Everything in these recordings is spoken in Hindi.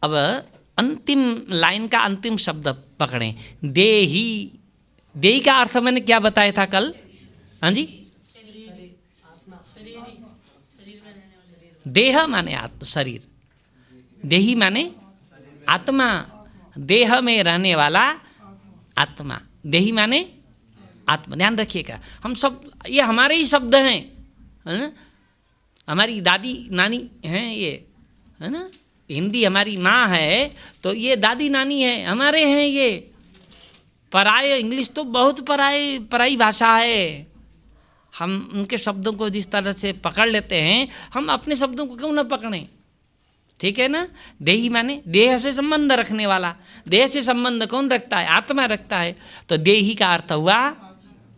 अब अंतिम लाइन का अंतिम शब्द पकड़ें, देही। देही का अर्थ मैंने क्या बताया था कल? हाँ जी, देह माने शरीर, देही माने आत्मा, देह में रहने वाला आत्मा, देही माने आत्मा। ध्यान रखिएगा, हम सब ये हमारे ही शब्द हैं, है ना? हमारी दादी नानी हैं ये, है ना? हिंदी हमारी माँ है तो ये दादी नानी है, हमारे हैं ये। पराये इंग्लिश तो बहुत पराई भाषा है। हम उनके शब्दों को जिस तरह से पकड़ लेते हैं, हम अपने शब्दों को क्यों ना पकड़ें? ठीक है ना? देही माने देह से संबंध रखने वाला। देह से संबंध कौन रखता है? आत्मा रखता है। तो देही का अर्थ हुआ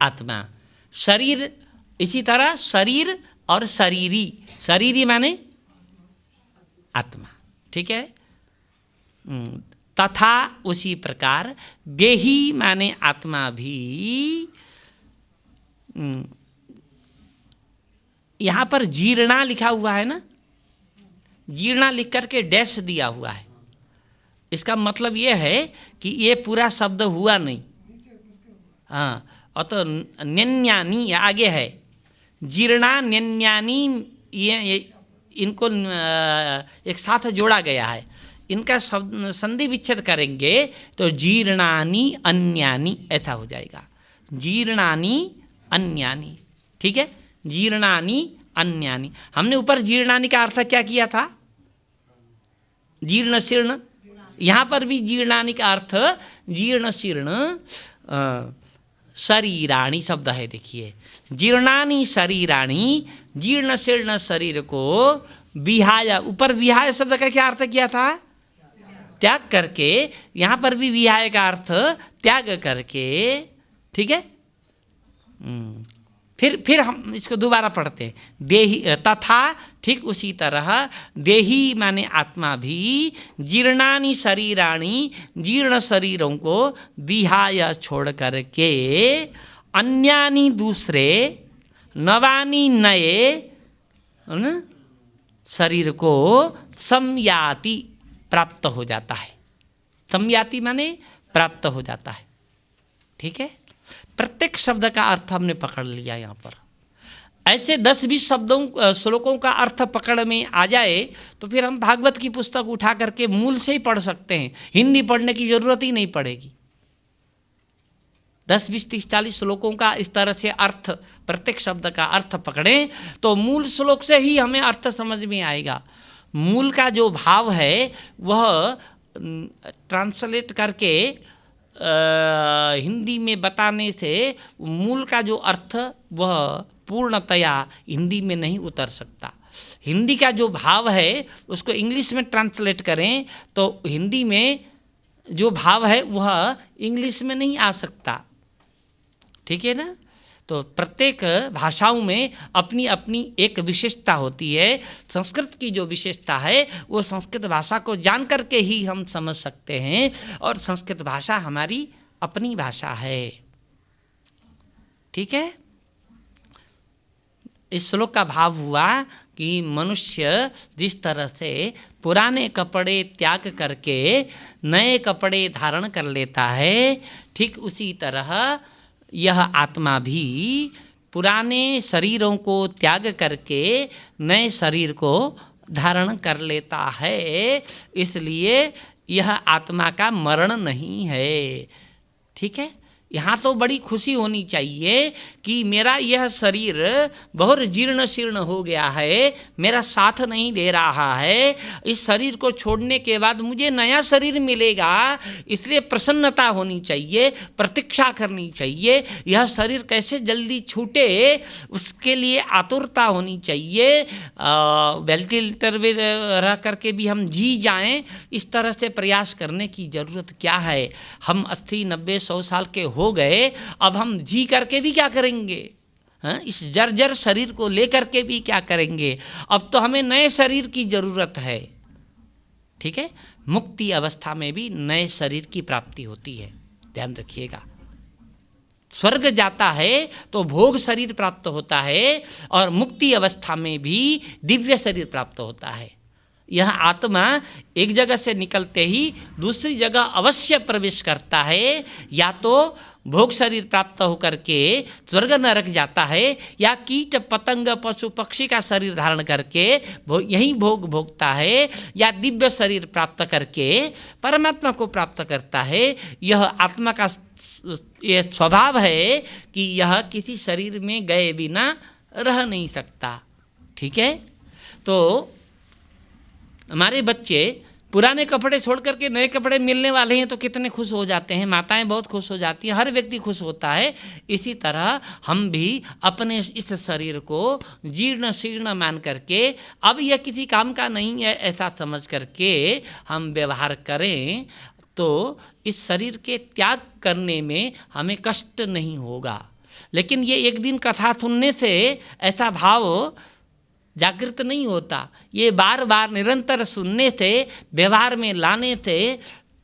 आत्मा। शरीर, इसी तरह शरीर और शरीरी, शरीरी माने आत्मा। ठीक है? तथा उसी प्रकार देही माने आत्मा भी। यहाँ पर जीर्णा लिखा हुआ है ना, जीर्णा लिख करके डैश दिया हुआ है। इसका मतलब ये है कि ये पूरा शब्द हुआ नहीं। हाँ, और तो न्यन्यानी आगे है, जीर्णा न्यन्यानी, ये इनको एक साथ जोड़ा गया है। इनका संधि विच्छेद करेंगे तो जीर्णानी अन्यानी ऐसा हो जाएगा, जीर्णानी अन्यानी। ठीक है? जीर्णानी अन्यानी। हमने ऊपर जीर्णानी का अर्थ क्या किया था? जीर्ण शीर्ण। यहाँ पर भी जीर्णानी का अर्थ जीर्ण शीर्ण शरीराणी शब्द है। देखिए, जीर्णानी शरीराणी, जीर्ण शीर्ण शरीर को विहाय, ऊपर विहाय शब्द का क्या अर्थ किया था? त्याग करके। यहाँ पर भी विहाय का अर्थ त्याग करके। ठीक है? फिर हम इसको दोबारा पढ़ते हैं। देही तथा ठीक उसी तरह देही माने आत्मा भी जीर्णानी शरीराणी, जीर्ण शरीरों को विहाय छोड़ करके अन्यानी दूसरे, नवानी नए शरीर को समयाति प्राप्त हो जाता है। समयाति माने प्राप्त हो जाता है। ठीक है? प्रत्येक शब्द का अर्थ हमने पकड़ लिया। यहाँ पर ऐसे 10-20 शब्दों श्लोकों का अर्थ पकड़ में आ जाए तो फिर हम भागवत की पुस्तक उठा करके मूल से ही पढ़ सकते हैं, हिंदी पढ़ने की जरूरत ही नहीं पड़ेगी। 10, 20, 30, 40 श्लोकों का इस तरह से अर्थ, प्रत्येक शब्द का अर्थ पकड़ें तो मूल श्लोक से ही हमें अर्थ समझ में आएगा। मूल का जो भाव है वह ट्रांसलेट करके हिंदी में बताने से मूल का जो अर्थ वह पूर्णतया हिंदी में नहीं उतर सकता। हिंदी का जो भाव है उसको इंग्लिश में ट्रांसलेट करें तो हिंदी में जो भाव है वह इंग्लिश में नहीं आ सकता। ठीक है ना? तो प्रत्येक भाषाओं में अपनी अपनी एक विशेषता होती है। संस्कृत की जो विशेषता है वो संस्कृत भाषा को जान करके ही हम समझ सकते हैं, और संस्कृत भाषा हमारी अपनी भाषा है। ठीक है? इस श्लोक का भाव हुआ कि मनुष्य जिस तरह से पुराने कपड़े त्याग करके नए कपड़े धारण कर लेता है, ठीक उसी तरह यह आत्मा भी पुराने शरीरों को त्याग करके नए शरीर को धारण कर लेता है। इसलिए यह आत्मा का मरण नहीं है। ठीक है? यहाँ तो बड़ी खुशी होनी चाहिए कि मेरा यह शरीर बहुत जीर्ण शीर्ण हो गया है, मेरा साथ नहीं दे रहा है। इस शरीर को छोड़ने के बाद मुझे नया शरीर मिलेगा, इसलिए प्रसन्नता होनी चाहिए, प्रतीक्षा करनी चाहिए। यह शरीर कैसे जल्दी छूटे उसके लिए आतुरता होनी चाहिए। वेंटिलेटर में रह करके भी हम जी जाएं, इस तरह से प्रयास करने की ज़रूरत क्या है? हम 80, 90, 100 साल के हो गए, अब हम जी करके भी क्या करेंगे? हाँ, इस जर्जर शरीर को लेकर के भी क्या करेंगे? अब तो हमें नए शरीर की जरूरत है। ठीक है? मुक्ति अवस्था में भी नए शरीर की प्राप्ति होती है, ध्यान रखिएगा। स्वर्ग जाता है तो भोग शरीर प्राप्त होता है, और मुक्ति अवस्था में भी दिव्य शरीर प्राप्त होता है। यह आत्मा एक जगह से निकलते ही दूसरी जगह अवश्य प्रवेश करता है, या तो भोग शरीर प्राप्त होकर के स्वर्ग नरक जाता है, या कीट पतंग पशु पक्षी का शरीर धारण करके यही भोग भोगता है, या दिव्य शरीर प्राप्त करके परमात्मा को प्राप्त करता है। यह आत्मा का यह स्वभाव है कि यह किसी शरीर में गए बिना रह नहीं सकता। ठीक है, तो हमारे बच्चे पुराने कपड़े छोड़ करके नए कपड़े मिलने वाले हैं तो कितने खुश हो जाते हैं, माताएं बहुत खुश हो जाती हैं, हर व्यक्ति खुश होता है। इसी तरह हम भी अपने इस शरीर को जीर्ण शीर्ण मान करके अब यह किसी काम का नहीं है ऐसा समझ करके हम व्यवहार करें तो इस शरीर के त्याग करने में हमें कष्ट नहीं होगा। लेकिन ये एक दिन कथा सुनने से ऐसा भाव जागृत नहीं होता, ये बार बार निरंतर सुनने से व्यवहार में लाने से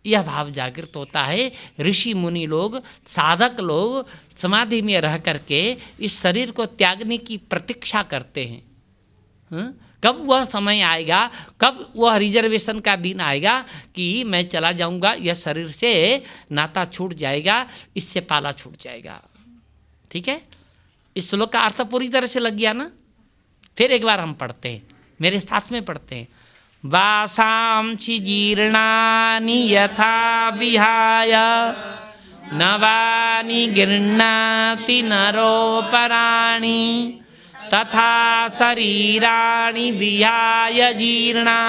यह भाव जागृत होता है। ऋषि मुनि लोग, साधक लोग समाधि में रह करके इस शरीर को त्यागने की प्रतीक्षा करते हैं। कब वह समय आएगा, कब वह रिजर्वेशन का दिन आएगा कि मैं चला जाऊंगा, यह शरीर से नाता छूट जाएगा, इससे पाला छूट जाएगा। ठीक है, इस श्लोक का अर्थ पूरी तरह से लग गया ना। फिर एक बार हम पढ़ते हैं, मेरे साथ में पढ़ते हैं। वासांसि जीर्णानि यथा विहाय नवानि गृह्णाति नरोपराणि तथा शरीराणि विहाय जीर्णा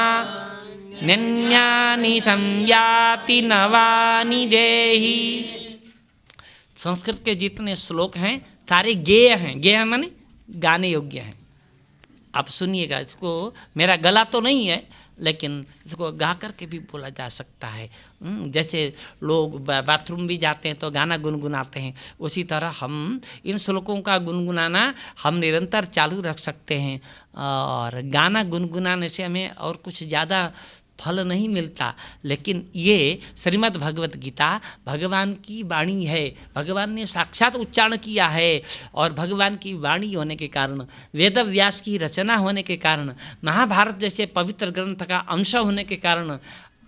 नन्यानि संयाति नवानि देहि। संस्कृत के जितने श्लोक हैं सारे गेय हैं। गेय माने गाने योग्य हैं। आप सुनिएगा, इसको मेरा गला तो नहीं है लेकिन इसको गा करके भी बोला जा सकता है। जैसे लोग बाथरूम भी जाते हैं तो गाना गुनगुनाते हैं, उसी तरह हम इन श्लोकों का गुनगुनाना हम निरंतर चालू रख सकते हैं। और गाना गुनगुनाने से हमें और कुछ ज़्यादा फल नहीं मिलता, लेकिन ये श्रीमद् भगवत गीता भगवान की वाणी है, भगवान ने साक्षात उच्चारण किया है। और भगवान की वाणी होने के कारण, वेद व्यास की रचना होने के कारण, महाभारत जैसे पवित्र ग्रंथ का अंश होने के कारण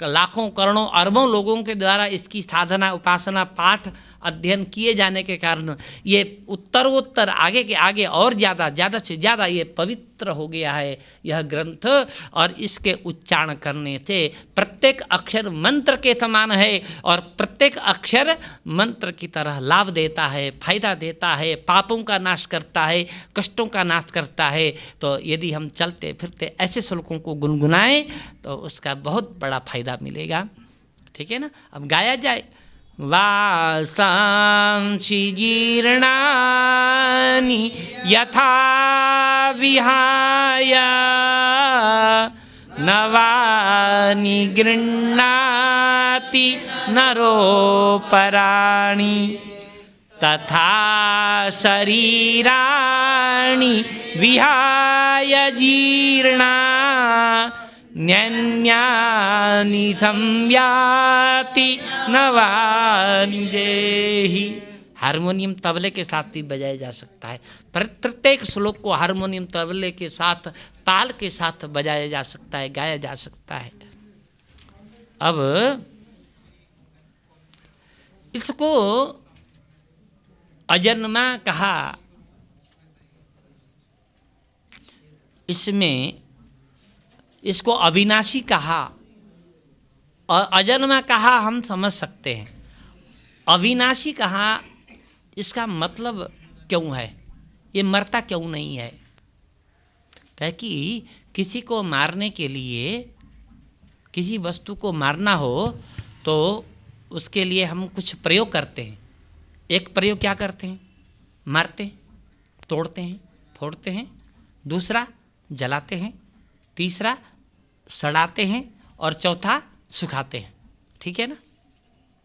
लाखों करोड़ों अरबों लोगों के द्वारा इसकी साधना उपासना पाठ अध्ययन किए जाने के कारण ये उत्तरोत्तर आगे के आगे और ज़्यादा से ज़्यादा ये पवित्र हो गया है यह ग्रंथ। और इसके उच्चारण करने से प्रत्येक अक्षर मंत्र के समान है और प्रत्येक अक्षर मंत्र की तरह लाभ देता है, फायदा देता है, पापों का नाश करता है, कष्टों का नाश करता है। तो यदि हम चलते फिरते ऐसे श्लोकों को गुनगुनाएं तो उसका बहुत बड़ा फायदा मिलेगा। ठीक है ना। अब गाया जाए। वासांसि जीर्णानि यथा विहाय नवानि गृह्णाति नरोपराणि तथा शरीराणि विहाय जीर्णा न्यान्यानि संयाति नवानि देहि। हारमोनियम तबले के साथ भी बजाया जा सकता है। प्रत्येक श्लोक को हारमोनियम तबले के साथ ताल के साथ बजाया जा सकता है, गाया जा सकता है। अब इसको अजन्मा कहा, इसमें इसको अविनाशी कहा और अजन्मा कहा हम समझ सकते हैं। अविनाशी कहा, इसका मतलब क्यों है, ये मरता क्यों नहीं है? कहे कि किसी को मारने के लिए, किसी वस्तु को मारना हो तो उसके लिए हम कुछ प्रयोग करते हैं। एक प्रयोग क्या करते हैं? मारते हैं, तोड़ते हैं, फोड़ते हैं। दूसरा जलाते हैं, तीसरा सड़ाते हैं और चौथा सुखाते हैं। ठीक है ना।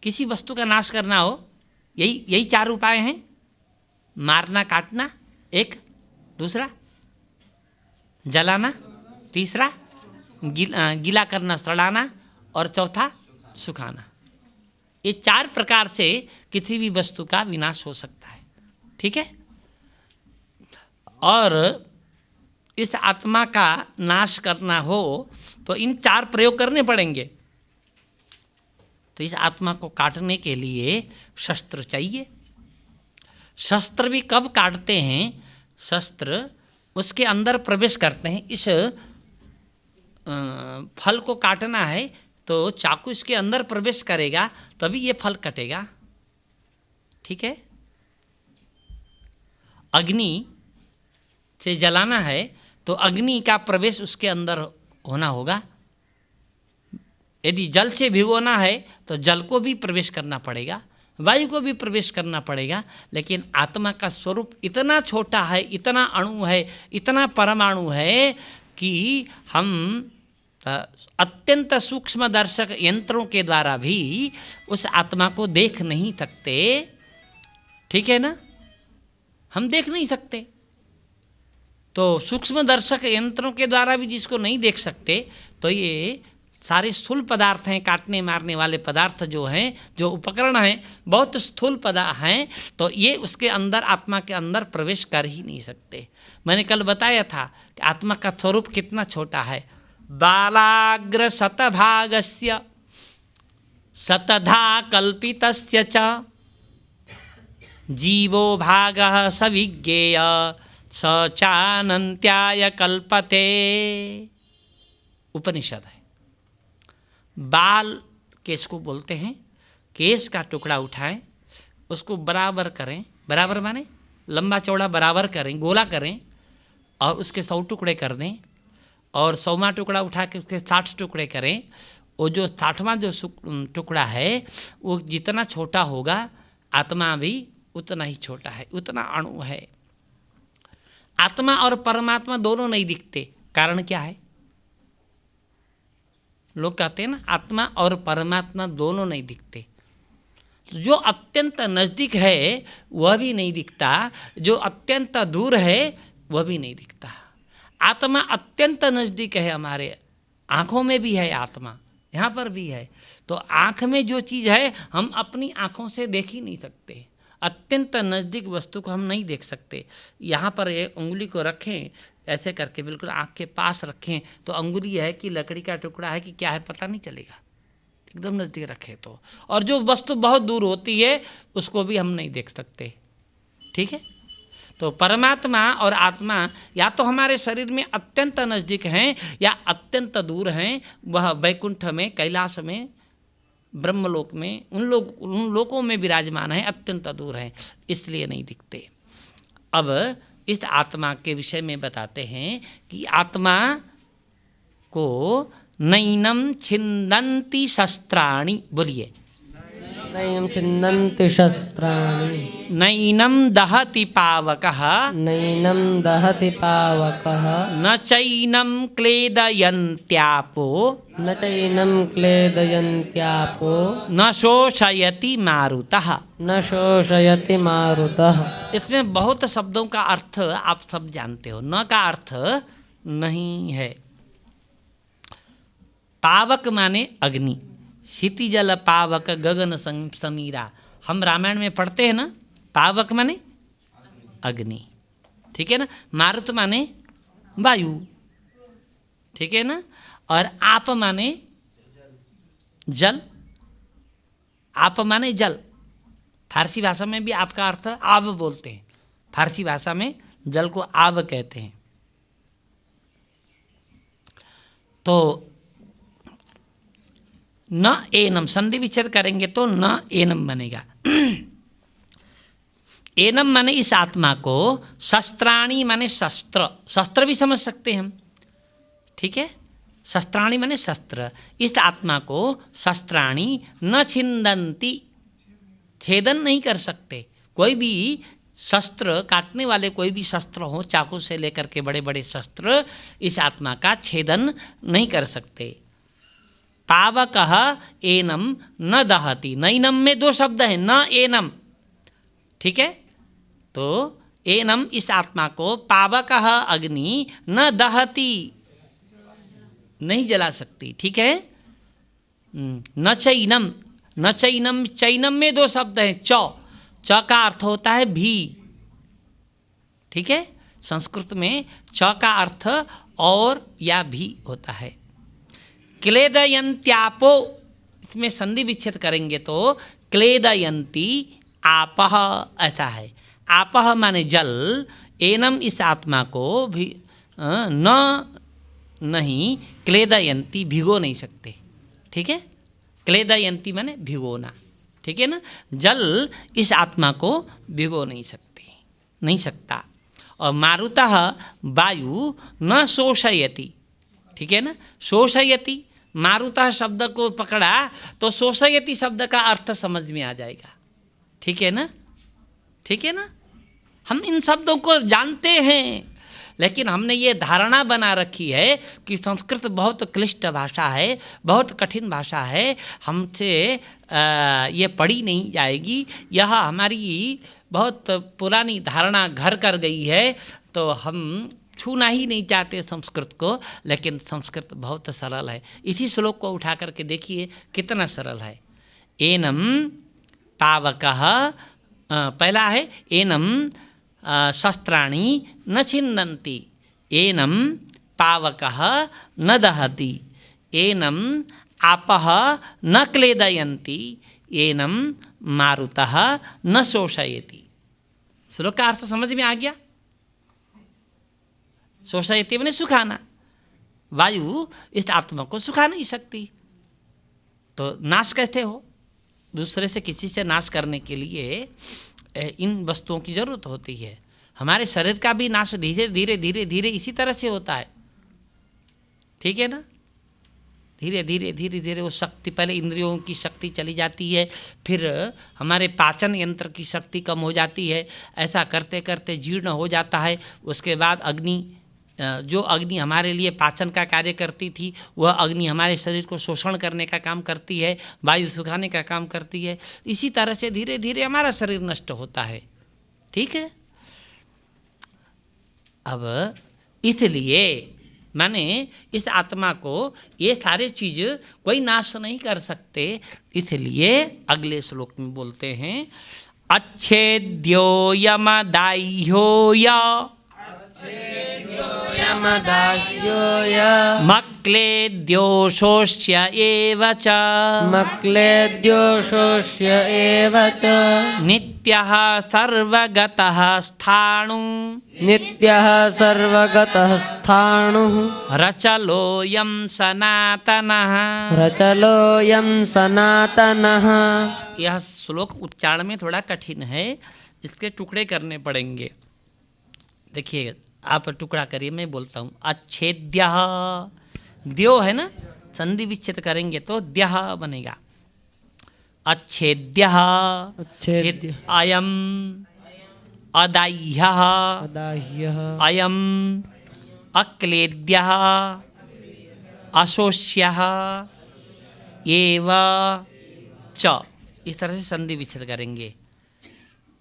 किसी वस्तु का नाश करना हो यही चार उपाय हैं। मारना, काटना एक, दूसरा जलाना, तीसरा गीला करना सड़ाना और चौथा सुखाना। ये चार प्रकार से किसी भी वस्तु का विनाश हो सकता है। ठीक है। और इस आत्मा का नाश करना हो तो इन 4 प्रयोग करने पड़ेंगे। तो इस आत्मा को काटने के लिए शस्त्र चाहिए। शस्त्र भी कब काटते हैं? शस्त्र उसके अंदर प्रवेश करते हैं। इस फल को काटना है तो चाकू इसके अंदर प्रवेश करेगा तभी ये फल कटेगा। ठीक है। अग्नि से जलाना है तो अग्नि का प्रवेश उसके अंदर होना होगा। यदि जल से भिगोना है तो जल को भी प्रवेश करना पड़ेगा, वायु को भी प्रवेश करना पड़ेगा। लेकिन आत्मा का स्वरूप इतना छोटा है, इतना अणु है, इतना परमाणु है कि हम अत्यंत सूक्ष्म दर्शक यंत्रों के द्वारा भी उस आत्मा को देख नहीं सकते। ठीक है ना, हम देख नहीं सकते। तो सूक्ष्म दर्शक यंत्रों के द्वारा भी जिसको नहीं देख सकते, तो ये सारे स्थूल पदार्थ हैं, काटने मारने वाले पदार्थ जो हैं, जो उपकरण हैं, बहुत स्थूल पदार्थ हैं, तो ये उसके अंदर, आत्मा के अंदर प्रवेश कर ही नहीं सकते। मैंने कल बताया था कि आत्मा का स्वरूप कितना छोटा है। बालाग्र शतभागस्य शतधा कल्पितस्य च जीवो भागः स विज्ञेय स चानन्त्याय कल्पते। उपनिषद है। बाल केस को बोलते हैं। केस का टुकड़ा उठाएं, उसको बराबर करें, बराबर माने लंबा चौड़ा बराबर करें, गोला करें और उसके 100 टुकड़े कर दें और 100वां टुकड़ा उठा के उसके 60 टुकड़े करें। वो जो 60वां जो टुकड़ा है वो जितना छोटा होगा, आत्मा भी उतना ही छोटा है, उतना अणु है। आत्मा और परमात्मा दोनों नहीं दिखते। कारण क्या है? लोग कहते हैं ना, आत्मा और परमात्मा दोनों नहीं दिखते। जो अत्यंत नज़दीक है वह भी नहीं दिखता, जो अत्यंत दूर है वह भी नहीं दिखता। आत्मा अत्यंत नज़दीक है, हमारे आँखों में भी है आत्मा, यहाँ पर भी है। तो आँख में जो चीज़ है हम अपनी आँखों से देख ही नहीं सकते। अत्यंत नज़दीक वस्तु को हम नहीं देख सकते। यहाँ पर एक उंगली को रखें ऐसे करके, बिल्कुल आँख के पास रखें तो अंगुली है कि लकड़ी का टुकड़ा है कि क्या है पता नहीं चलेगा, एकदम नज़दीक रखें तो। और जो वस्तु बहुत दूर होती है उसको भी हम नहीं देख सकते। ठीक है। तो परमात्मा और आत्मा या तो हमारे शरीर में अत्यंत नज़दीक हैं या अत्यंत दूर हैं। वह वैकुंठ में, कैलाश में, ब्रह्मलोक में, उन लोकों में विराजमान है, अत्यंत दूर है, इसलिए नहीं दिखते। अब इस आत्मा के विषय में बताते हैं कि आत्मा को नैनम छिन्दन्ति शस्त्राणि, बोलिए, नैनं छिन्दन्ति शस्त्राणि, नैनम दहति पावकः, नैनं दहति पावकः, न चैनम क्लेदयन्त्यापो, न चैनं क्लेदयन्त्यापो, न शोषयति मारुतः। न शोषयति मारुतः। इसमें बहुत शब्दों का अर्थ आप सब जानते हो। न का अर्थ नहीं है। पावक माने अग्नि, क्षितिजल पावक गगन समीरा। हम रामायण में पढ़ते हैं ना, पावक माने अग्नि, ठीक है ना। मारुत माने वायु, ठीक है ना। और आप माने जल, आप माने जल। फारसी भाषा में भी आपका अर्थ आब बोलते हैं। फारसी भाषा में जल को आब कहते हैं। तो न एनम, संधि विच्छेद करेंगे तो न एनम बनेगा। एनम माने इस आत्मा को, शस्त्राणी माने शस्त्र, शस्त्र भी समझ सकते हैं हम, ठीक है। शस्त्राणी माने शस्त्र। इस आत्मा को शस्त्राणी न छिन्दन्ति, छेदन नहीं कर सकते। कोई भी शस्त्र, काटने वाले कोई भी शस्त्र हो, चाकू से लेकर के बड़े बड़े शस्त्र, इस आत्मा का छेदन नहीं कर सकते। पावकः एनम न दहति। नैनम में 2 शब्द हैं, न एनम, ठीक है। तो एनम इस आत्मा को, पावकः अग्नि, न दहति नहीं जला सकती, ठीक है। न चैनम, न चैनम, चैनम में 2 शब्द हैं, च का अर्थ होता है भी, ठीक है। संस्कृत में च का अर्थ और या भी होता है। क्लेदयन्त्यापो, इसमें संधि विच्छेद करेंगे तो क्लेदयन्ती आपह ऐसा है। आपह माने जल, एनम इस आत्मा को भी नहीं क्लेदयन्ती भिगो नहीं सकते। ठीक है, क्लेदयन्ती माने भिगोना। ठीक है ना, जल इस आत्मा को भिगो नहीं सकता। और मारुतः वायु न शोषयति। ठीक है ना, शोषयति, मारुतः शब्द को पकड़ा तो शोषयति शब्द का अर्थ समझ में आ जाएगा। ठीक है ना, ठीक है ना, हम इन शब्दों को जानते हैं, लेकिन हमने ये धारणा बना रखी है कि संस्कृत बहुत क्लिष्ट भाषा है, बहुत कठिन भाषा है, हमसे ये पढ़ी नहीं जाएगी। यह हमारी बहुत पुरानी धारणा घर कर गई है, तो हम छूना ही नहीं चाहते संस्कृत को। लेकिन संस्कृत बहुत सरल है। इसी श्लोक को उठा करके देखिए कितना सरल है। एनम पावकः, पहला है एनम शस्त्राणि न छिन्नन्ति, एनम पावकः न दहति, एनम आपः न क्लेदयन्ति, एनम मारुतः न शोषयति। श्लोक का अर्थ समझ में आ गया? शोषयति मैंने सुखाना। वायु इस आत्मा को सुखा नहीं सकती, तो नाश कैसे हो? दूसरे से किसी से नाश करने के लिए इन वस्तुओं की जरूरत होती है। हमारे शरीर का भी नाश धीरे धीरे धीरे धीरे इसी तरह से होता है। ठीक है ना, धीरे धीरे धीरे धीरे वो शक्ति, पहले इंद्रियों की शक्ति चली जाती है, फिर हमारे पाचन यंत्र की शक्ति कम हो जाती है। ऐसा करते करते जीर्ण हो जाता है। उसके बाद अग्नि, जो अग्नि हमारे लिए पाचन का कार्य करती थी, वह अग्नि हमारे शरीर को शोषण करने का काम करती है, वायु सुखाने का काम करती है। इसी तरह से धीरे धीरे हमारा शरीर नष्ट होता है। ठीक है, अब इसलिए माने इस आत्मा को ये सारे चीज कोई नाश नहीं कर सकते। इसलिए अगले श्लोक में बोलते हैं अच्छेद्यो यमदाह्यो मक्लेद्योषोष्य एव च, मक्लेद्योषोष्य एव च, नित्यः सर्वगतः स्थाणु, नित्यः सर्वगतः स्थाणुः, रचलोऽयं सनातनः, रचलोऽयं सनातनः। यह श्लोक उच्चारण में थोड़ा कठिन है, इसके टुकड़े करने पड़ेंगे। देखिए, आप टुकड़ा करिए, मैं बोलता हूँ। अच्छेद्यः, द्यो है ना, संधि विच्छेद करेंगे तो द्यः बनेगा। अच्छेद्यः, अच्छेद्य, अयम अदाह्यः, अदाह्यः, अयम अक्लेद्यः, अशोष्यः एव च। इस तरह से संधि विच्छेद करेंगे।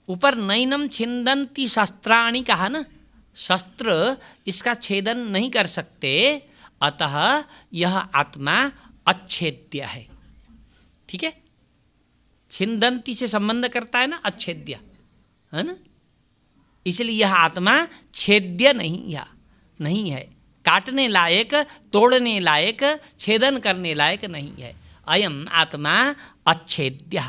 ऊपर नैनम छिन्दन्ति शस्त्राणि कहा ना, शस्त्र इसका छेदन नहीं कर सकते, अतः यह आत्मा अच्छेद्य है। ठीक है, छिन्दन्ति से संबंध करता है ना, अच्छेद्य है ना, इसलिए यह आत्मा छेद्य नहीं है, काटने लायक, तोड़ने लायक, छेदन करने लायक नहीं है। अयम आत्मा अच्छेद्य।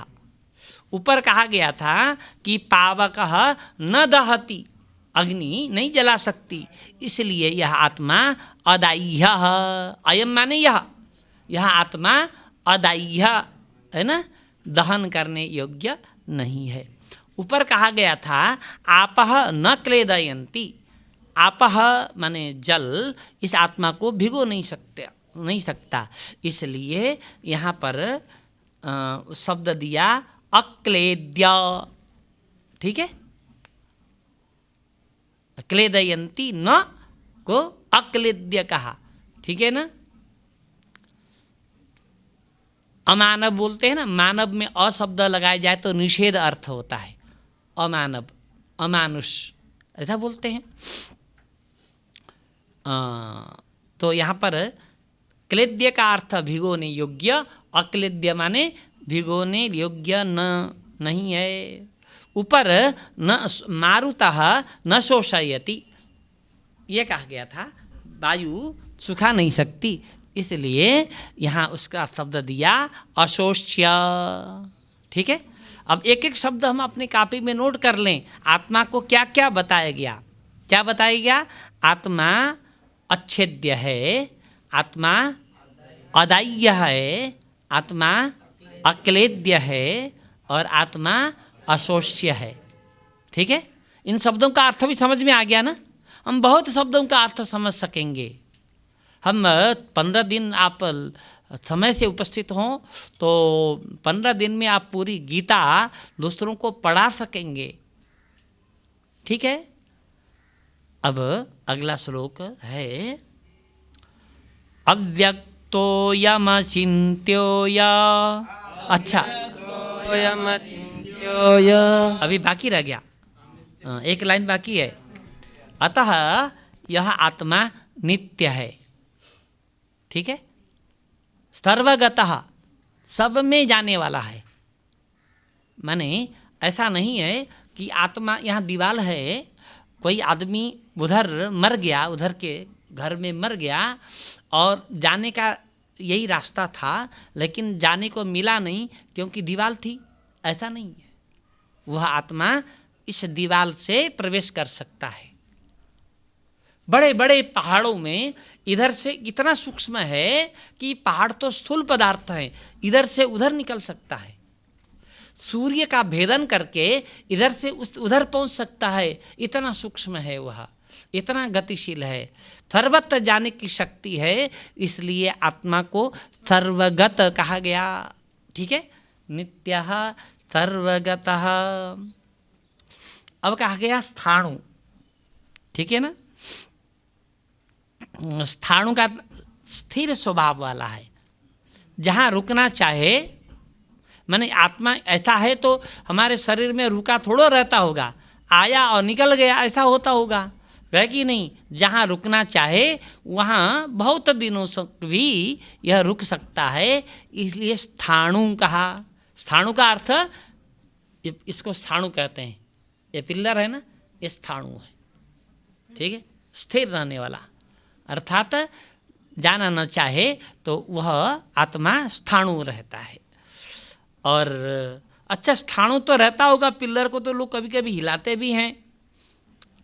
ऊपर कहा गया था कि पावकः न दहति, अग्नि नहीं जला सकती, इसलिए यह आत्मा अदाह्यः। अयम माने यह आत्मा अदाह्य है ना, दहन करने योग्य नहीं है। ऊपर कहा गया था आपः न क्लेदयन्ति, आपः माने जल इस आत्मा को भिगो नहीं सकता, इसलिए यहाँ पर शब्द दिया अक्लेद्य। ठीक है, क्लेदयन्ति न को अक्लेद्य कहा। ठीक है ना, अमानव बोलते हैं ना, मानव में अ शब्द लगाया जाए तो निषेध अर्थ होता है। अमानव, अमानुष ऐसा बोलते हैं। तो यहाँ पर क्लेद्य का अर्थ भिगोने योग्य, अक्लेद्य माने भिगोने योग्य नहीं है। ऊपर न मारुतः न शोषयति, ये कहा गया था वायु सुखा नहीं सकती, इसलिए यहाँ उसका शब्द दिया अशोष्य। ठीक है, अब एक एक शब्द हम अपनी कॉपी में नोट कर लें। आत्मा को क्या क्या बताया गया, क्या बताया गया? आत्मा अच्छेद्य है, आत्मा अदाह्य है, आत्मा अक्लेद्य है और आत्मा अशोष्य है। ठीक है, इन शब्दों का अर्थ भी समझ में आ गया ना? हम बहुत शब्दों का अर्थ समझ सकेंगे। हम 15 दिन आप समय से उपस्थित हों तो 15 दिन में आप पूरी गीता दूसरों को पढ़ा सकेंगे। ठीक है, अब अगला श्लोक है अव्यक्तो यमचिन्त्यो य। अच्छा, अभी बाकी रह गया, एक लाइन बाकी है। अतः यह आत्मा नित्य है। ठीक है, सर्वगतः सब में जाने वाला है। माने ऐसा नहीं है कि आत्मा, यहाँ दीवाल है, कोई आदमी उधर मर गया, उधर के घर में मर गया और जाने का यही रास्ता था, लेकिन जाने को मिला नहीं क्योंकि दीवाल थी। ऐसा नहीं है, वह आत्मा इस दीवाल से प्रवेश कर सकता है। बड़े बड़े पहाड़ों में इधर से इतना सूक्ष्म है कि पहाड़ तो स्थूल पदार्थ है, इधर से उधर निकल सकता है। सूर्य का भेदन करके इधर से उधर पहुंच सकता है, इतना सूक्ष्म है वह, इतना गतिशील है, सर्वत्र जाने की शक्ति है। इसलिए आत्मा को सर्वगत कहा गया। ठीक है, नित्यः सर्वगतः। अब कहा गया स्थाणु। ठीक है ना, स्थाणु का स्थिर स्वभाव वाला है, जहाँ रुकना चाहे। माने आत्मा ऐसा है तो हमारे शरीर में रुका थोड़ा रहता होगा, आया और निकल गया, ऐसा होता होगा, है कि नहीं? जहाँ रुकना चाहे वहाँ बहुत दिनों तक भी यह रुक सकता है, इसलिए स्थाणु कहा। स्थाणु का अर्थ, इसको स्थाणु कहते हैं, ये पिल्लर है ना, ये स्थाणु है। ठीक है, स्थिर रहने वाला, अर्थात जाना न चाहे तो वह आत्मा स्थाणु रहता है। और अच्छा, स्थाणु तो रहता होगा, पिल्लर को तो लोग कभी कभी हिलाते भी हैं,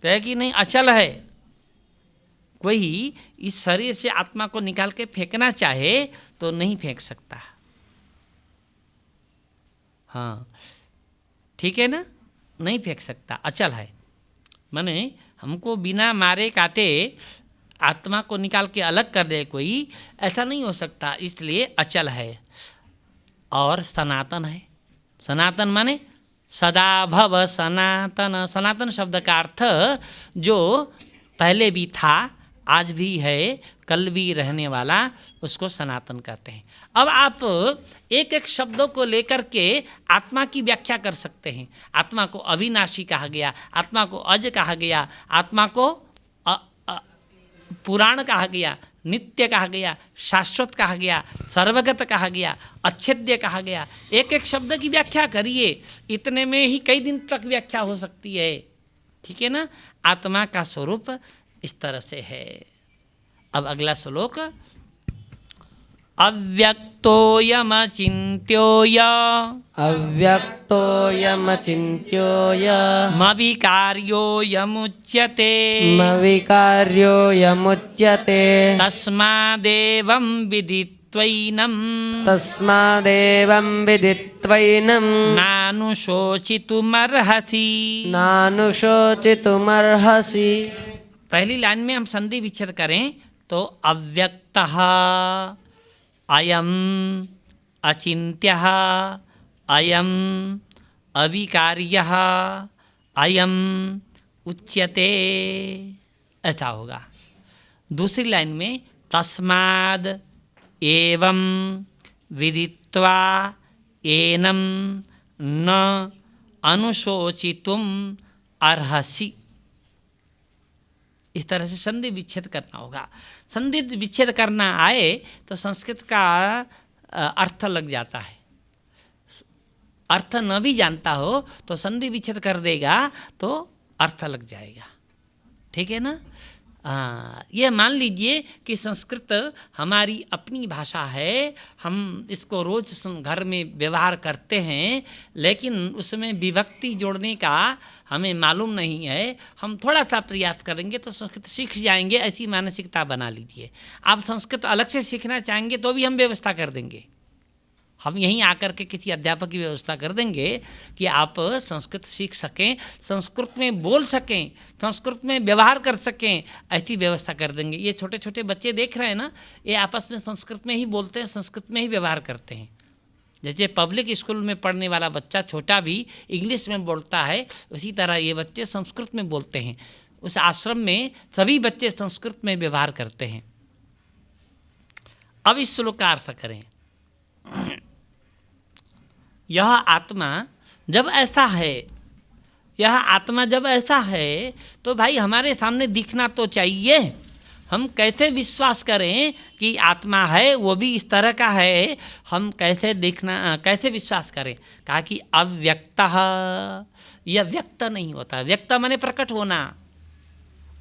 कहे कि नहीं अचल है। कोई इस शरीर से आत्मा को निकाल के फेंकना चाहे तो नहीं फेंक सकता। हाँ, ठीक है ना, नहीं फेंक सकता, अचल है। माने हमको बिना मारे काटे आत्मा को निकाल के अलग कर दे कोई, ऐसा नहीं हो सकता, इसलिए अचल है। और सनातन है। सनातन माने सदा भव सनातन। सनातन शब्द का अर्थ जो पहले भी था, आज भी है, कल भी रहने वाला, उसको सनातन कहते हैं। अब आप एक एक शब्दों को लेकर के आत्मा की व्याख्या कर सकते हैं। आत्मा को अविनाशी कहा गया, आत्मा को अज कहा गया, आत्मा को पुराण कहा गया, नित्य कहा गया, शाश्वत कहा गया, सर्वगत कहा गया, अच्छेद्य कहा गया। एक एक शब्द की व्याख्या करिए, इतने में ही कई दिन तक व्याख्या हो सकती है। ठीक है ना, आत्मा का स्वरूप इस तरह से है। अब अगला श्लोक, अव्यक्तोऽयमचिन्त्यो य। अव्यक्तोऽयमचिन्त्यो य। मविकार्योऽयमुच्यते। मविकार्योऽयमुच्यते। तस्मादेवं विदित्वैनं। तस्मादेवं विदित्वैनं। नानुशोचितुमर्हसि। नानुशोचितुमर्हसि। पहली लाइन में हम संधि विच्छेद करें तो अव्यक्तः, अयम, अचिन्त्यः, अयम, अविकार्यः, अयम उच्यते, ऐसा होगा। दूसरी लाइन में तस्माद एवं विदित्वा एनम न अनुशोचितुम अर्हसि। इस तरह से संधि विच्छेद करना होगा। संधि विच्छेद करना आए तो संस्कृत का अर्थ लग जाता है। अर्थ न भी जानता हो तो संधि विच्छेद कर देगा तो अर्थ लग जाएगा। ठीक है ना। ये मान लीजिए कि संस्कृत हमारी अपनी भाषा है, हम इसको रोज घर में व्यवहार करते हैं, लेकिन उसमें विभक्ति जोड़ने का हमें मालूम नहीं है। हम थोड़ा सा प्रयास करेंगे तो संस्कृत सीख जाएंगे, ऐसी मानसिकता बना लीजिए। आप संस्कृत अलग से सीखना चाहेंगे तो भी हम व्यवस्था कर देंगे, हम यहीं आकर के किसी अध्यापक की व्यवस्था कर देंगे कि आप संस्कृत सीख सकें, संस्कृत में बोल सकें, संस्कृत में व्यवहार कर सकें, ऐसी व्यवस्था कर देंगे। ये छोटे छोटे बच्चे देख रहे हैं ना, ये आपस में संस्कृत में ही बोलते हैं, संस्कृत में ही व्यवहार करते हैं। जैसे पब्लिक स्कूल में पढ़ने वाला बच्चा छोटा भी इंग्लिश में बोलता है, उसी तरह ये बच्चे संस्कृत में बोलते हैं। उस आश्रम में सभी बच्चे संस्कृत में व्यवहार करते हैं। अब इस श्लोक का अर्थ करें। यह आत्मा जब ऐसा है, यह आत्मा जब ऐसा है तो भाई हमारे सामने दिखना तो चाहिए। हम कैसे विश्वास करें कि आत्मा है, वो भी इस तरह का है, हम कैसे विश्वास करें? कहा कि अव्यक्तः, यह व्यक्त नहीं होता। व्यक्त माने प्रकट होना,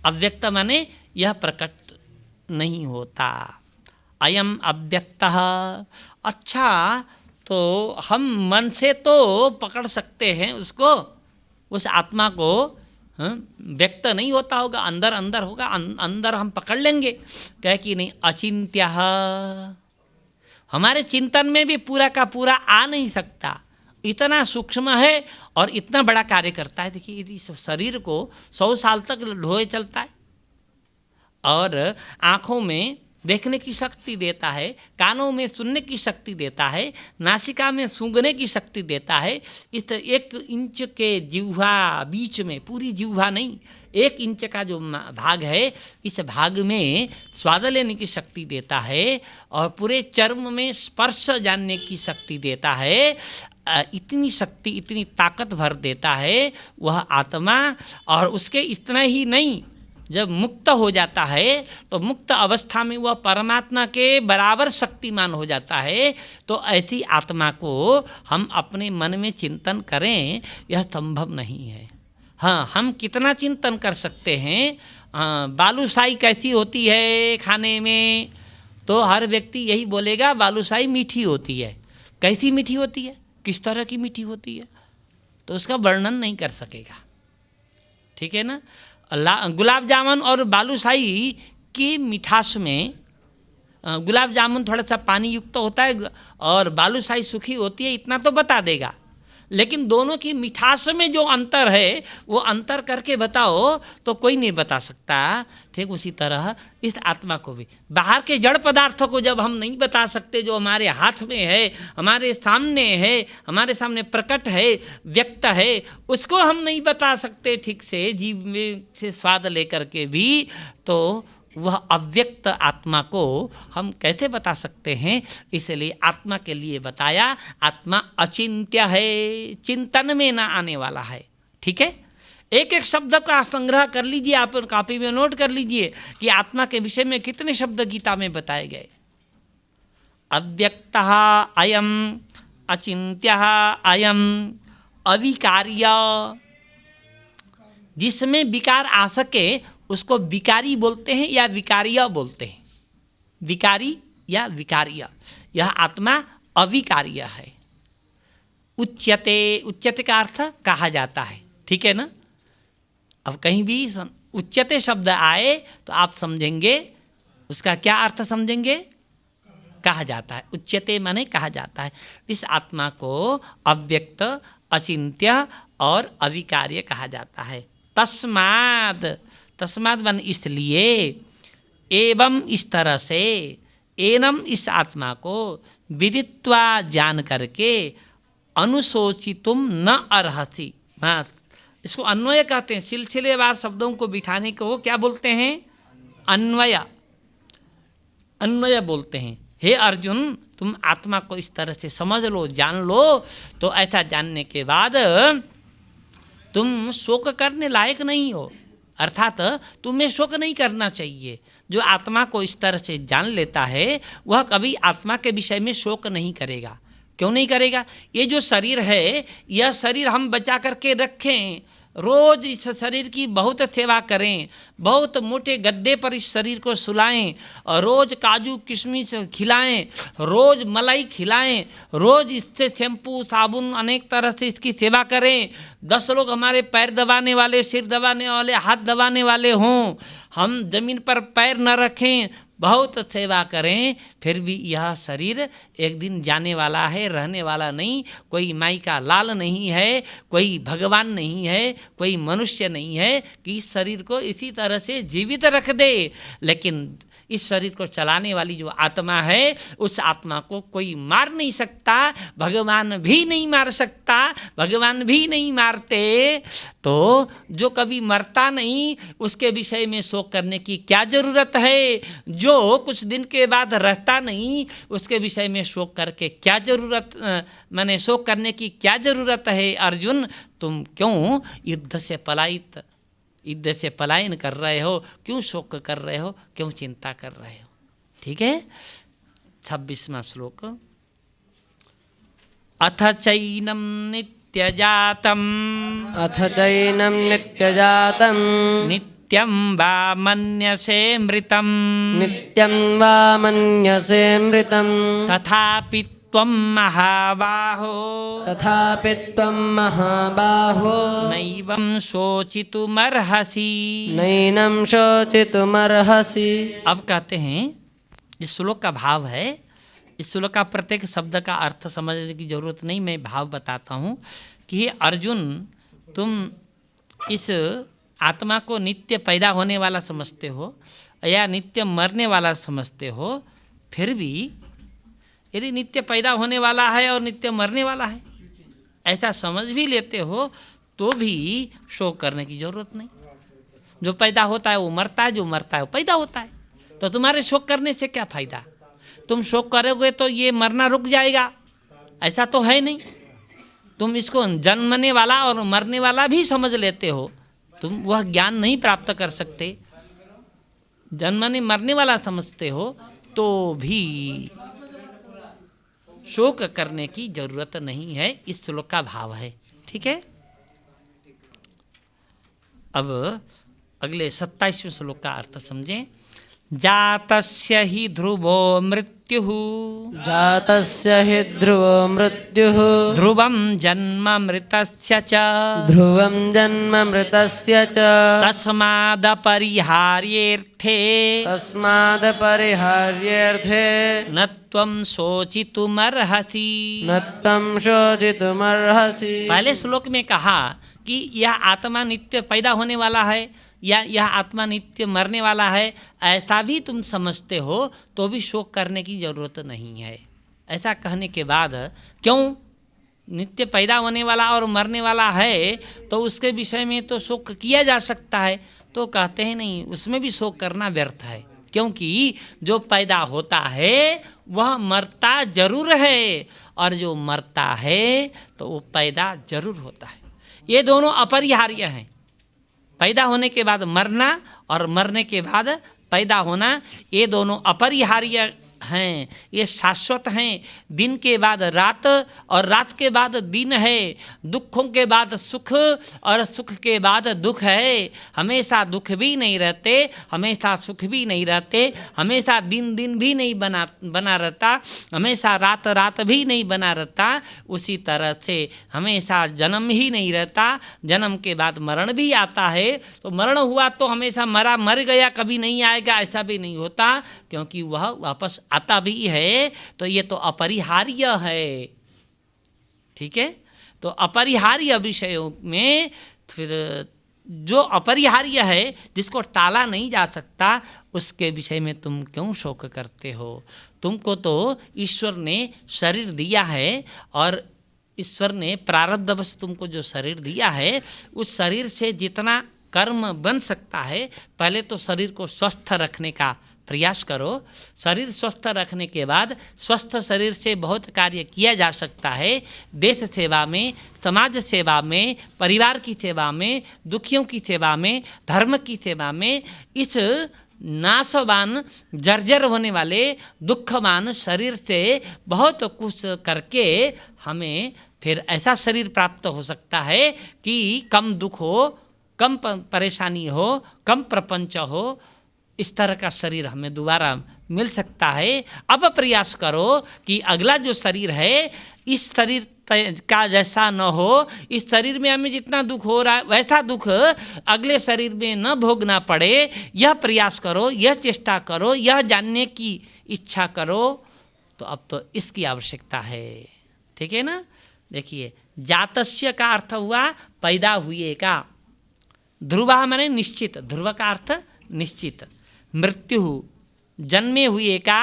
अव्यक्त माने यह प्रकट नहीं होता। अयम अव्यक्तः। अच्छा, तो हम मन से तो पकड़ सकते हैं उसको, उस आत्मा को। व्यक्त नहीं होता होगा, अंदर अंदर होगा, अंदर हम पकड़ लेंगे। कहे कि नहीं, अचिंत्यः, हमारे चिंतन में भी पूरा का पूरा आ नहीं सकता, इतना सूक्ष्म है और इतना बड़ा कार्य करता है। देखिए, इस शरीर को 100 साल तक ढोए चलता है, और आँखों में देखने की शक्ति देता है, कानों में सुनने की शक्ति देता है, नासिका में सूंघने की शक्ति देता है। इस 1 इंच के जिह्वा बीच में, पूरी जिह्वा नहीं, 1 इंच का जो भाग है, इस भाग में स्वाद लेने की शक्ति देता है, और पूरे चर्म में स्पर्श जानने की शक्ति देता है। इतनी शक्ति, इतनी ताकत भर देता है वह आत्मा। और उसके इतना ही नहीं, जब मुक्त हो जाता है तो मुक्त अवस्था में वह परमात्मा के बराबर शक्तिमान हो जाता है। तो ऐसी आत्मा को हम अपने मन में चिंतन करें, यह संभव नहीं है। हाँ, हम कितना चिंतन कर सकते हैं। बालूशाही कैसी होती है खाने में, तो हर व्यक्ति यही बोलेगा बालूशाही मीठी होती है। कैसी मीठी होती है, किस तरह की मीठी होती है, तो उसका वर्णन नहीं कर सकेगा। ठीक है ना। गुलाब जामुन और बालूशाही की मिठास में, गुलाब जामुन थोड़ा सा पानी युक्त होता है और बालूशाही सूखी होती है, इतना तो बता देगा। लेकिन दोनों की मिठास में जो अंतर है, वो अंतर करके बताओ तो कोई नहीं बता सकता। ठीक उसी तरह इस आत्मा को भी, बाहर के जड़ पदार्थों को जब हम नहीं बता सकते, जो हमारे हाथ में है, हमारे सामने है, हमारे सामने प्रकट है, व्यक्त है, उसको हम नहीं बता सकते ठीक से, जीव में से स्वाद लेकर के भी, तो वह अव्यक्त आत्मा को हम कैसे बता सकते हैं? इसलिए आत्मा के लिए बताया, आत्मा अचिंत्य है, चिंतन में ना आने वाला है। ठीक है, एक एक शब्द का संग्रह कर लीजिए, आप कॉपी में नोट कर लीजिए कि आत्मा के विषय में कितने शब्द गीता में बताए गए। अव्यक्तः अयम, अचिंत्यः अयम, अविकार्य, जिसमें विकार आ सके उसको विकारी बोलते हैं या विकार्य बोलते हैं। विकारी या विकार्य, यह आत्मा अविकार्य है। उच्यते, उच्यते का अर्थ कहा जाता है। ठीक है ना। अब कहीं भी उच्यते शब्द आए तो आप समझेंगे उसका क्या अर्थ समझेंगे, कहा जाता है। उच्यते माने कहा जाता है। इस आत्मा को अव्यक्त, अचिंत्य और अविकार्य कहा जाता है। तस्माद, तस्माद वन इसलिए, एवं इस तरह से, एनम इस आत्मा को विदित्वा जान करके, अनुशोचितुम न अर्हसि। हाँ, इसको अन्वय कहते हैं। सिलसिलेवार शब्दों को बिठाने को क्या बोलते हैं? अन्वय, अन्वय बोलते हैं। हे अर्जुन, तुम आत्मा को इस तरह से समझ लो, जान लो, तो ऐसा जानने के बाद तुम शोक करने लायक नहीं हो, अर्थात तुम्हें शोक नहीं करना चाहिए। जो आत्मा को इस तरह से जान लेता है वह कभी आत्मा के विषय में शोक नहीं करेगा। क्यों नहीं करेगा? ये जो शरीर है, यह शरीर हम बचा करके रखें, रोज इस शरीर की बहुत सेवा करें, बहुत मोटे गद्दे पर इस शरीर को सुलाएं, और रोज काजू किशमिश खिलाएं, रोज मलाई खिलाएं, रोज इससे शैम्पू साबुन अनेक तरह से इसकी सेवा करें। 10 लोग हमारे पैर दबाने वाले, सिर दबाने वाले, हाथ दबाने वाले हों, हम जमीन पर पैर न रखें, बहुत सेवा करें, फिर भी यह शरीर एक दिन जाने वाला है, रहने वाला नहीं। कोई माई का लाल नहीं है, कोई भगवान नहीं है, कोई मनुष्य नहीं है कि इस शरीर को इसी तरह से जीवित रख दे। लेकिन इस शरीर को चलाने वाली जो आत्मा है, उस आत्मा को कोई मार नहीं सकता, भगवान भी नहीं मार सकता, भगवान भी नहीं मारते। तो जो कभी मरता नहीं, उसके विषय में शोक करने की क्या जरूरत है? जो कुछ दिन के बाद रहता नहीं, उसके विषय में शोक करके क्या जरूरत, माने शोक करने की क्या जरूरत है? अर्जुन, तुम क्यों युद्ध से पलायन कर रहे हो? क्यों शोक कर रहे हो? क्यों चिंता कर रहे हो? ठीक है। 26वां श्लोक। अथ चैनं नित्यजातं नित्यं वा मन्यसे मृतं तथापि त्वं महाबाहो नैवं शोचितुमर्हसि। अब कहते हैं, इस श्लोक का भाव है, इस श्लोक का प्रत्येक शब्द का अर्थ समझने की जरूरत नहीं, मैं भाव बताता हूँ कि अर्जुन, तुम इस आत्मा को नित्य पैदा होने वाला समझते हो या नित्य मरने वाला समझते हो, फिर भी यदि नित्य पैदा होने वाला है और नित्य मरने वाला है ऐसा समझ भी लेते हो, तो भी शोक करने की जरूरत नहीं। जो पैदा होता है वो मरता है, जो मरता है वो पैदा होता है, तो तुम्हारे शोक करने से क्या फायदा? तुम शोक करोगे तो ये मरना रुक जाएगा, ऐसा तो है नहीं। तुम इसको जन्मने वाला और मरने वाला भी समझ लेते हो, तुम वह ज्ञान नहीं प्राप्त कर सकते। जन्मने मरने वाला समझते हो तो भी शोक करने की जरूरत नहीं है, इस श्लोक का भाव है। ठीक है। अब अगले 27वें श्लोक का अर्थ समझें। जातस्य हि ध्रुवो मृत्युः ध्रुवं जन्म मृतस्य च तस्मादपरिहार्येऽर्थे न त्वं शोचितुमर्हसि। पहले श्लोक में कहा कि यह आत्मा नित्य पैदा होने वाला है या यह आत्मा नित्य मरने वाला है, ऐसा भी तुम समझते हो तो भी शोक करने की जरूरत नहीं है। ऐसा कहने के बाद, क्यों? नित्य पैदा होने वाला और मरने वाला है तो उसके विषय में तो शोक किया जा सकता है। तो कहते हैं नहीं, उसमें भी शोक करना व्यर्थ है, क्योंकि जो पैदा होता है वह मरता जरूर है, और जो मरता है तो वो पैदा जरूर होता है। ये दोनों अपरिहार्य हैं। पैदा होने के बाद मरना और मरने के बाद पैदा होना, ये दोनों अपरिहार्य हैं, ये शाश्वत हैं। दिन के बाद रात और रात के बाद दिन है, दुखों के बाद सुख और सुख के बाद दुख है। हमेशा दुख भी नहीं रहते, हमेशा सुख भी नहीं रहते, हमेशा दिन दिन भी नहीं बना रहता, हमेशा रात रात भी नहीं बना रहता। उसी तरह से हमेशा जन्म ही नहीं रहता, जन्म के बाद मरण भी आता है। तो मरण हुआ तो हमेशा मर गया, कभी नहीं आएगा, ऐसा भी नहीं होता, क्योंकि वह वापस आता भी है। तो ये तो अपरिहार्य है। ठीक है। तो अपरिहार्य विषयों में फिर जो अपरिहार्य है, जिसको टाला नहीं जा सकता, उसके विषय में तुम क्यों शोक करते हो? तुमको तो ईश्वर ने शरीर दिया है, और ईश्वर ने प्रारब्धवश तुमको जो शरीर दिया है, उस शरीर से जितना कर्म बन सकता है, पहले तो शरीर को स्वस्थ रखने का प्रयास करो। शरीर स्वस्थ रखने के बाद स्वस्थ शरीर से बहुत कार्य किया जा सकता है। देश सेवा में, समाज सेवा में, परिवार की सेवा में, दुखियों की सेवा में, धर्म की सेवा में। इस नाशवान जर्जर होने वाले दुखवान शरीर से बहुत कुछ करके हमें फिर ऐसा शरीर प्राप्त हो सकता है कि कम दुख हो, कम परेशानी हो, कम प्रपंच हो, इस तरह का शरीर हमें दोबारा मिल सकता है। अब प्रयास करो कि अगला जो शरीर है इस शरीर का जैसा न हो, इस शरीर में हमें जितना दुख हो रहा है वैसा दुख अगले शरीर में न भोगना पड़े। यह प्रयास करो, यह चेष्टा करो, यह जानने की इच्छा करो। तो अब तो इसकी आवश्यकता है, ठीक है ना। देखिए, जातस्य का अर्थ हुआ पैदा हुए का, ध्रुवा माने निश्चित, ध्रुव का अर्थ निश्चित, मृत्यु जन्मे हुए का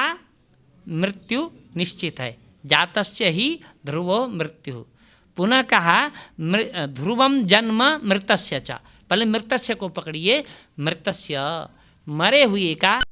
मृत्यु निश्चित है, जातस्य ही ध्रुवो मृत्यु। पुनः कहा ध्रुवम जन्म मृतस्य च, पहले मृतस्य को पकड़िए, मृतस्य मरे हुए का